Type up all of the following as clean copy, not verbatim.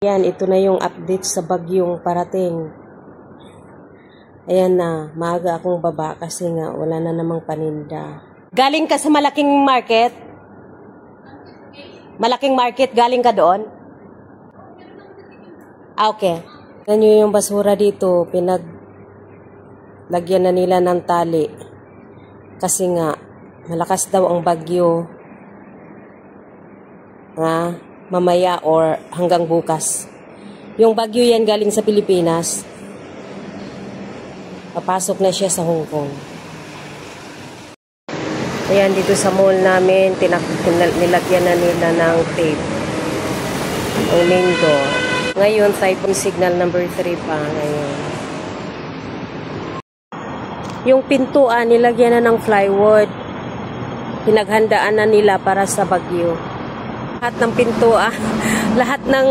Yan, ito na yung update sa bagyong parating. Ayan na, maaga akong baba kasi nga wala na namang paninda. Galing ka sa malaking market? Malaking market, galing ka doon? Okay. Ganyan yung basura dito, lagyan na nila ng tali. Kasi nga, malakas daw ang bagyo. Mamaya or hanggang bukas. Yung bagyo yan galing sa Pilipinas. Papasok na siya sa Hong Kong. Ayan, dito sa mall namin, nilagyan na nila ng tape. Ang main door. Ngayon, typhoon signal number 3 pa ngayon. Yung pintuan, nilagyan na ng plywood. Pinaghandaan na nila para sa bagyo. Lahat ng pintuan, lahat ng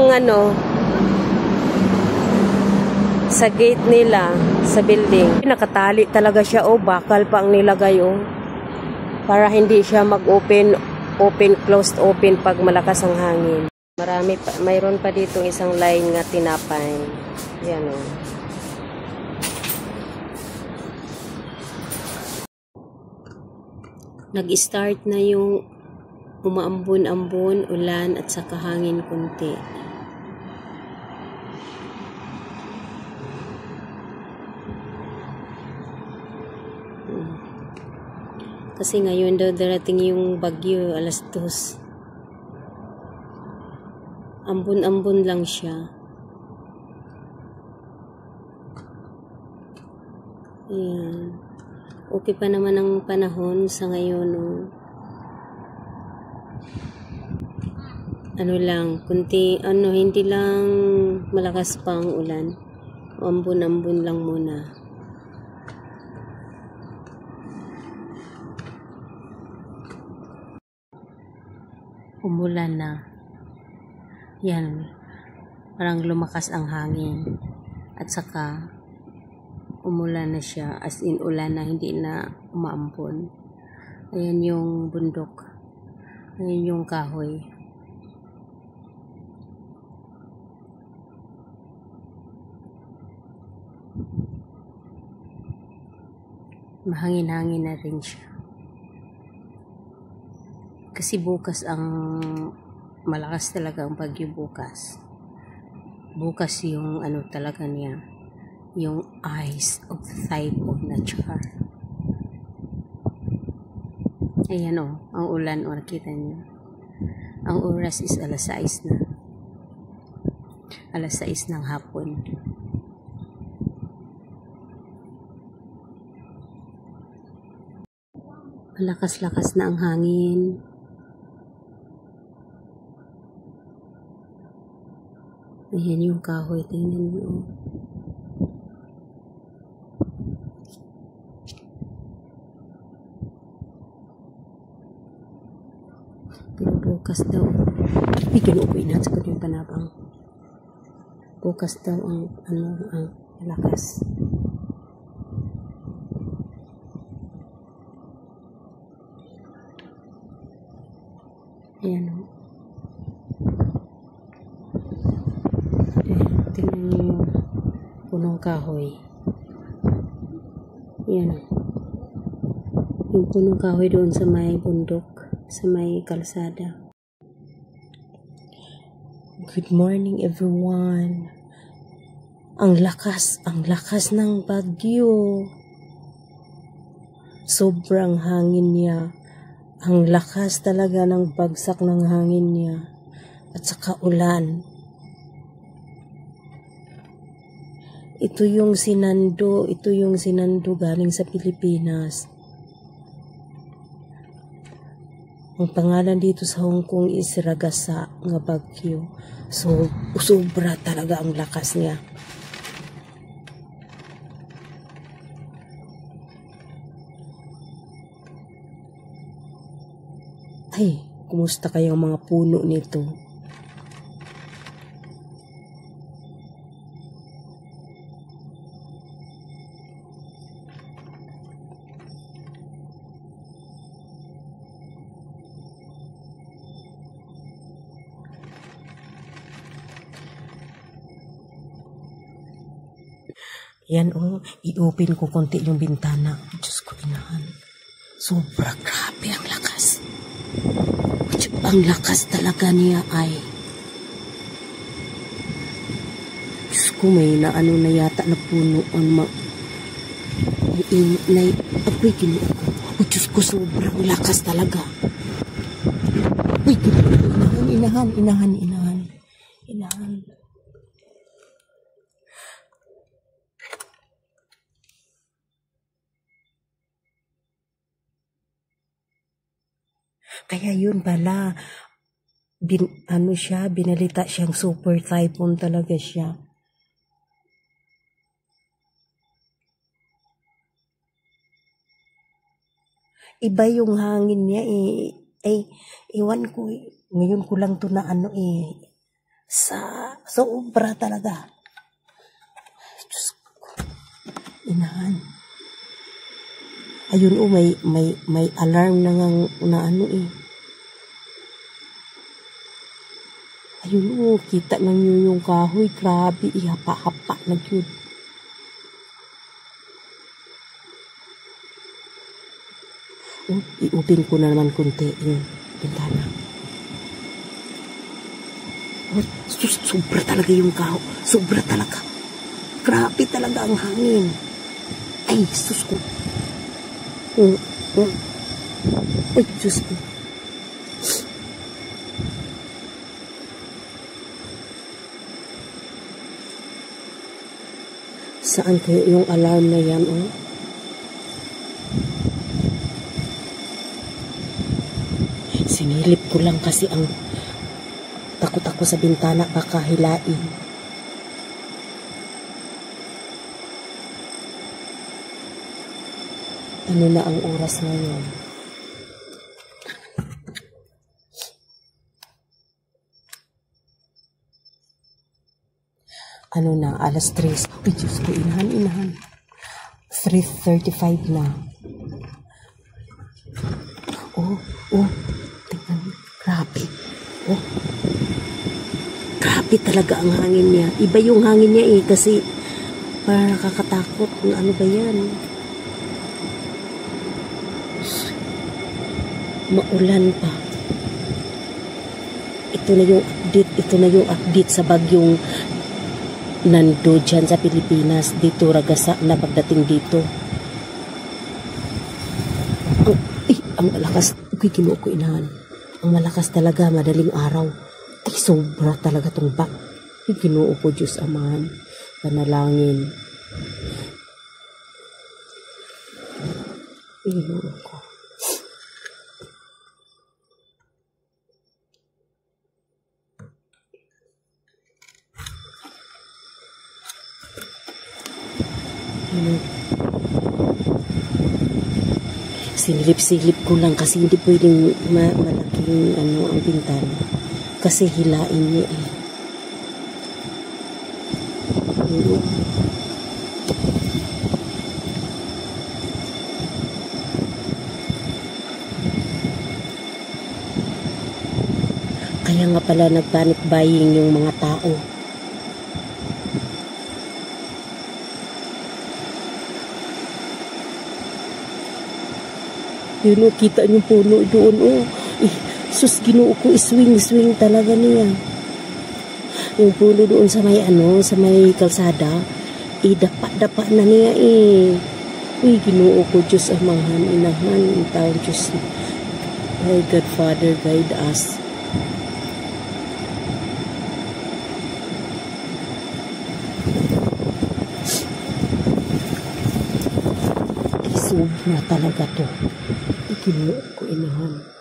sa gate nila, sa building. Nakatali talaga siya, bakal pa ang nilagay, para hindi siya mag-open, closed, open pag malakas ang hangin. Mayroon pa dito isang line nga tinapay. Yan, Nag-start na yung umaambon-ambon, ulan at saka hangin kunti. Kasi ngayon daw darating yung bagyo, alas 2. Ambon-ambon lang siya. Ayan. Okay pa naman ang panahon sa ngayon, hindi lang malakas pa ang ulan. Ambon-ambon lang muna. Umulan na. Yan. Parang lumakas ang hangin. At saka, umulan na siya. As in, ulan na, hindi na umaampon. Ayan yung bundok. Ayan yung kahoy. Mahangin-hangin na rin siya. Kasi bukas ang malakas talaga ang bagyo bukas. Bukas yung talaga niya. Yung eyes of the typhoon na char. Ayan ang ulan nakita niyo. Ang oras is alas 6 na. Alas 6 ng hapon. Malakas-lakas na ang hangin. Ayan yung kahoy. Tingnan niyo. Pero bukas daw. Ginuupoy na sa kanyang panabang. Bukas daw ang lakas. Ayan tingnan niyo yung punong kahoy. Ayan yung punong kahoy doon sa may bundok, sa may kalsada. Good morning everyone. Ang lakas ng bagyo. Sobrang hangin niya. Ang lakas talaga ng bagsak ng hangin niya. At saka ulan. Ito yung sinando galing sa Pilipinas. Ang pangalan dito sa Hong Kong is Ragasa nga bagyo. So, sobra talaga ang lakas niya. Ay, kumusta kayang mga puno nito? Yan i-open ko konti yung bintana. Diyos ko, inahan. Sobra grabe ang lakas. Ang lakas talaga niya ay. Diyos ko, may naano na yata na puno ang ako'y kinuha ko. Oh, Diyos ko, sobrang lakas talaga. Uy, inahan. Kaya yun pala, binalita siyang super typhoon talaga siya. Iba yung hangin niya iwan ko ngayon ko lang to na sa sobra talaga. Diyos ko, inahan. Ayun may alarm na Ayun kita nyo yung kahoy, grabe, ihapa-hapa na yun. I-open ko na naman kunti yung bintana. Sobra talaga yung kahoy, sobra talaga. Grabe talaga ang hangin. Ay, sus ko. Ay, Diyos ko. Saan kaya yung alarm na yan, Sinilip ko lang kasi ang takot ako sa bintana, baka hilain. Ano na ang oras ngayon? Ano na, alas 3. Uy, Diyos ko, inahan. 3:35 na. Tingnan, grabe. Grabe talaga ang hangin niya. Iba yung hangin niya kasi parang nakakatakot. Ano ba yan? Maulan pa. Ito na yung update sa bagyong Nando dyan sa Pilipinas. Dito ragasa na pagdating dito. Ang malakas. Kinuha ko inahan. Ang malakas talaga, madaling araw. Ay, sobra talaga tong bak. Kinuha ko, Diyos Amahan. Panalangin. Kinuha ko. Sinilip-silip ko lang kasi hindi pwedeng malaking ang bintana kasi hilain niya Kaya nga pala nag-panic buying yung mga tao. Yun kita yung puno doon sus, Ginoo ko, swing talaga niya. Yung puno doon sa may sa may kalsada, dapa na niya Uy, Ginoo ko, Diyos Amahan, Inahan, taon Diyos. My God, Father, guide us. Sobra talaga to. Ginoo ko, Inahan.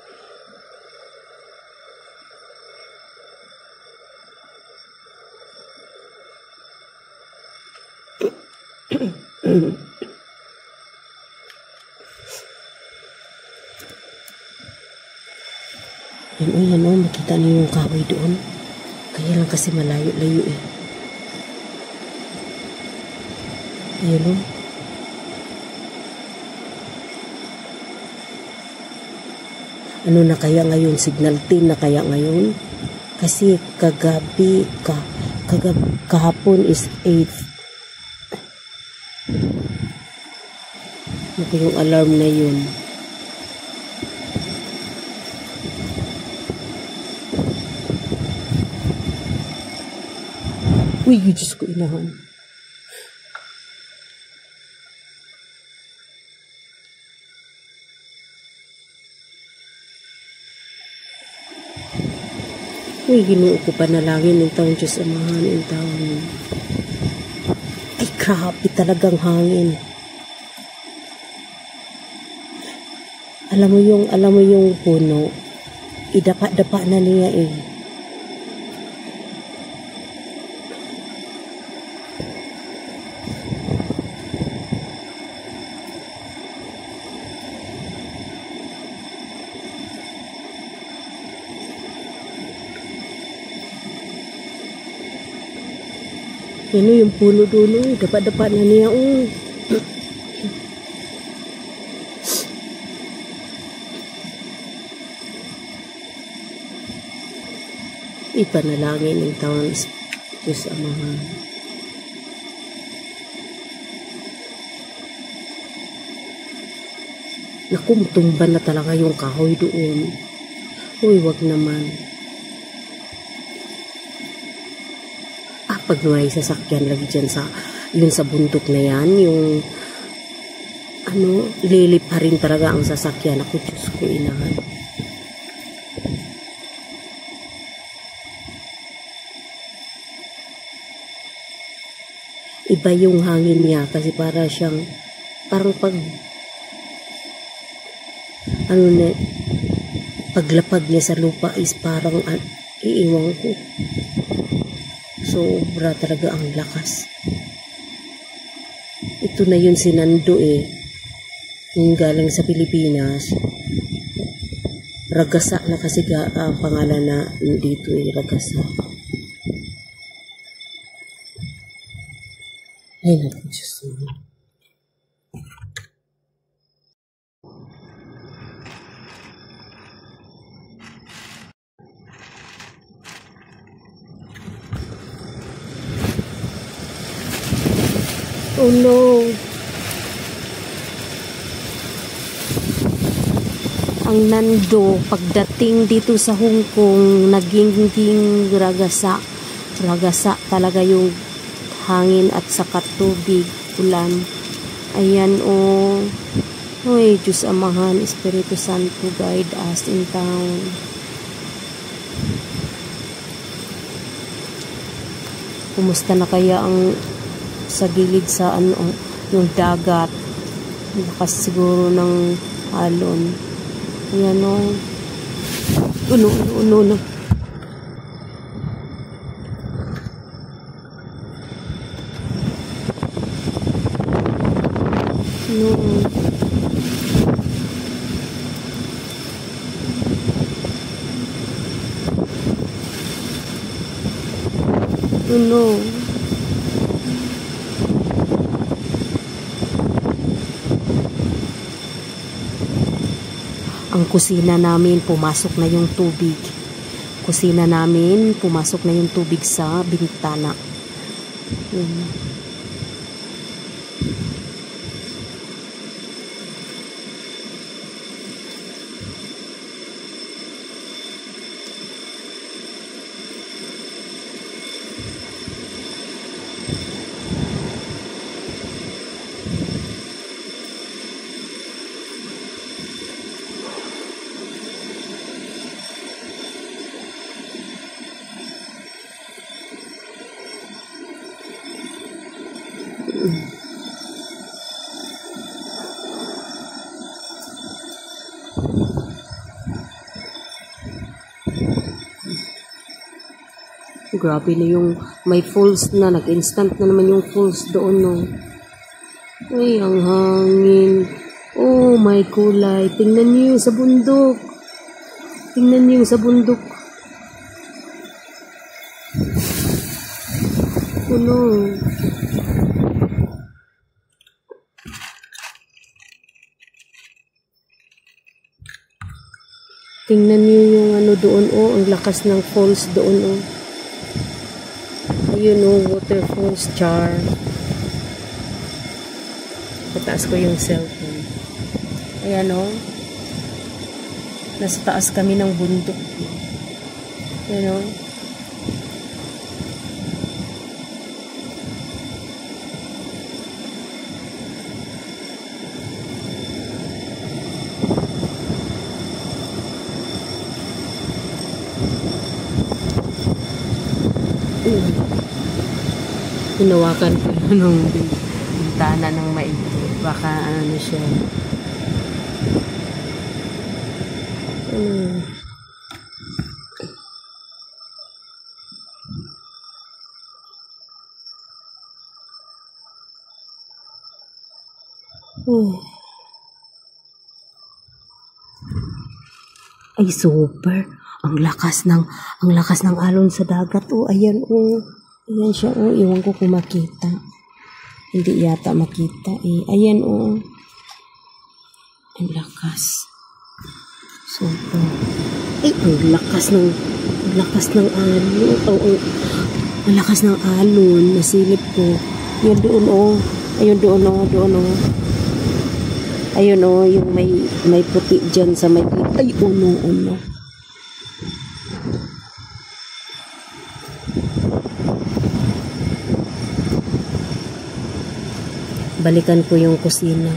Yan makita niyo yung kahoy doon. Kaya lang kasi malayo-layo Ayan Ano na kaya ngayon? Signal 10 na kaya ngayon? Kasi kahapon is 8. Ito yung alarm na yun. Uy, Diyos ko, inahan. Uy, Ginoo ko panalangin ng taon Diyos amahan ng taon. Ay, grabe talagang hangin. Alam mo yung puno, idapa-dapa na niya eh. Ano yung puno doon, dapa-dapa na niya oh. Ipanalangin ng taon Diyos amahan. Naku, tumban na talaga yung kahoy doon. Uy, wag naman. Pag may sasakyan lagi dyan sa, yun sa bundok na yan, yung, lilip pa rin talaga ang sasakyan. Ako, Diyos ko, inahan. Iba yung hangin niya kasi para siyang, parang paglapag niya sa lupa is parang, iiwang ko. Sobra talaga ang lakas. Ito na yun si Nando eh. Yung galing sa Pilipinas. Ragasa na kasi ang pangalan na dito eh. Ragasa. Ay naku, Diyos mo. Oh no. Ang Nando, pagdating dito sa Hong Kong, naging ragasa. Ragasa talaga yung hangin at saka tubig, ulan. Ayan oh. Uy, Diyos amahan, Espiritu Santo, guide us in town. Kumusta na kaya ang sa gilid sa yung dagat, lakas siguro ng alon. Ayan o. Uno. No. Ang kusina namin, pumasok na yung tubig. Kusina namin, pumasok na yung tubig sa bintana. Grabe na yung may falls na, nag-instant na naman yung falls doon, no. Ay, ang hangin. Oh, may kulay. Tingnan niyo sa bundok. Tingnan niyo sa bundok. Oh, no. Tingnan niyo yung ano doon, oh, ang lakas ng falls doon, oh. Ayun, oh, waterfalls, char. Ipataas ko yung cellphone. Ayan o. Nasa taas kami ng bundok. Ayan o. Hinawakan ko nung bintana ng maigi. Baka ano siya. Ay, super. Ang lakas ng alon sa dagat. Oh, ayan, oh. Ayan siya, oh. Iwan ko kung makita. Hindi yata makita, eh. Ayan, oh. Ang lakas. Super. Ay, ang lakas ng alon. Oh, oh. Ang lakas ng alon. Nasilip ko. Yun doon, oh. Ayun doon, oh. Doon, oh. Ayun, oh. Yung may puti dyan sa may... Ay, uno. Balikan ko yung kusina.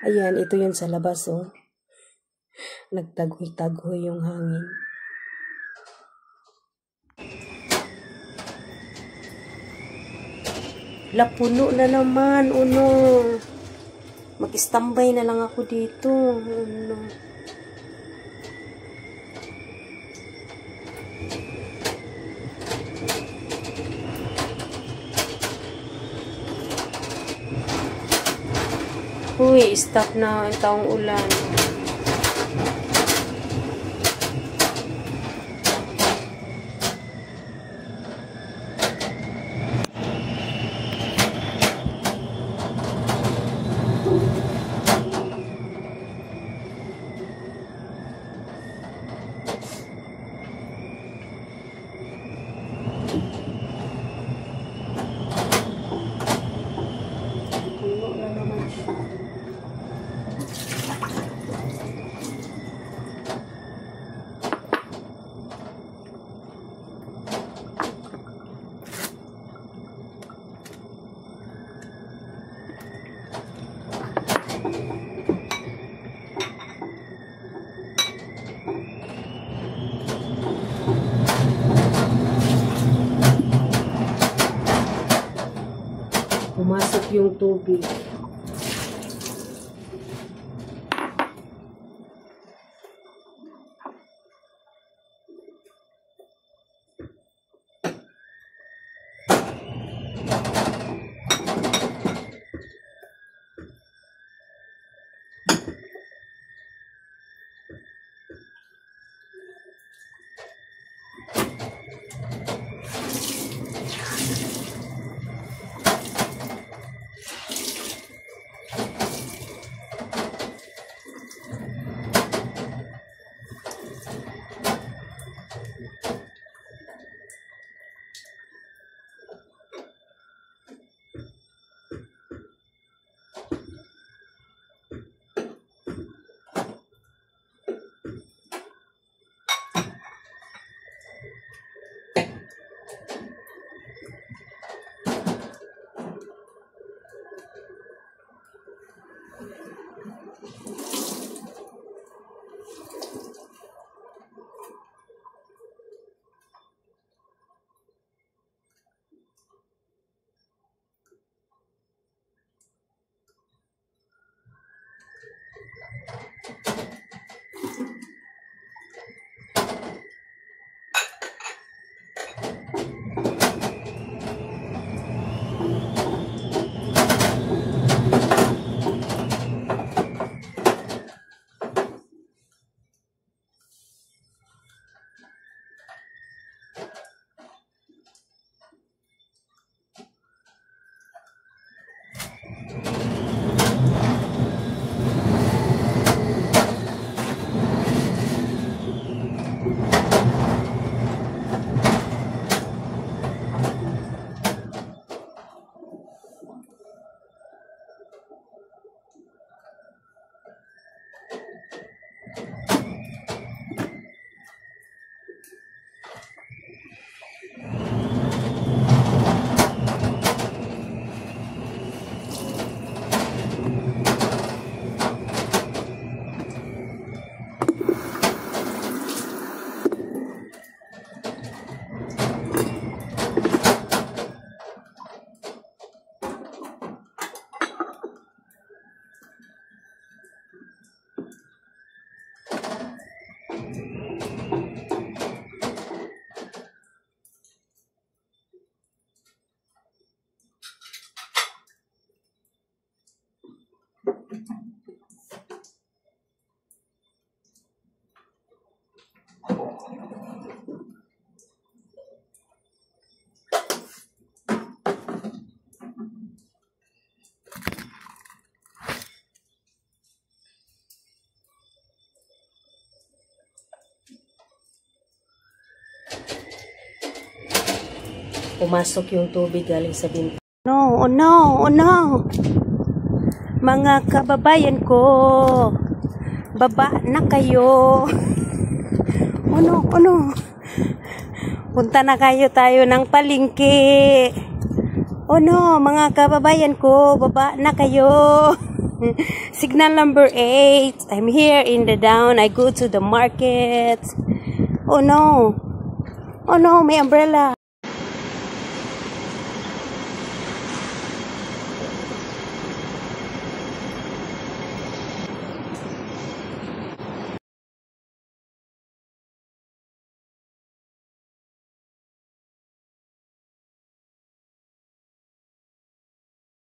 Ayan, ito yun sa labas, oh. Nagtagoy-tagoy yung hangin. Puno na naman, uno. Mag-standby na lang ako dito, uno. Uy, stop na ang taong ulan. Pumasok yung tubig. pumasok yung tubig galing sa bintana. No, oh no, oh no. Mga kababayan ko, baba na kayo. Oh no. Punta na tayo ng palengke. Oh no, mga kababayan ko, baba na kayo. Signal number 8. I'm here in the down. I go to the market. Oh no, may umbrella.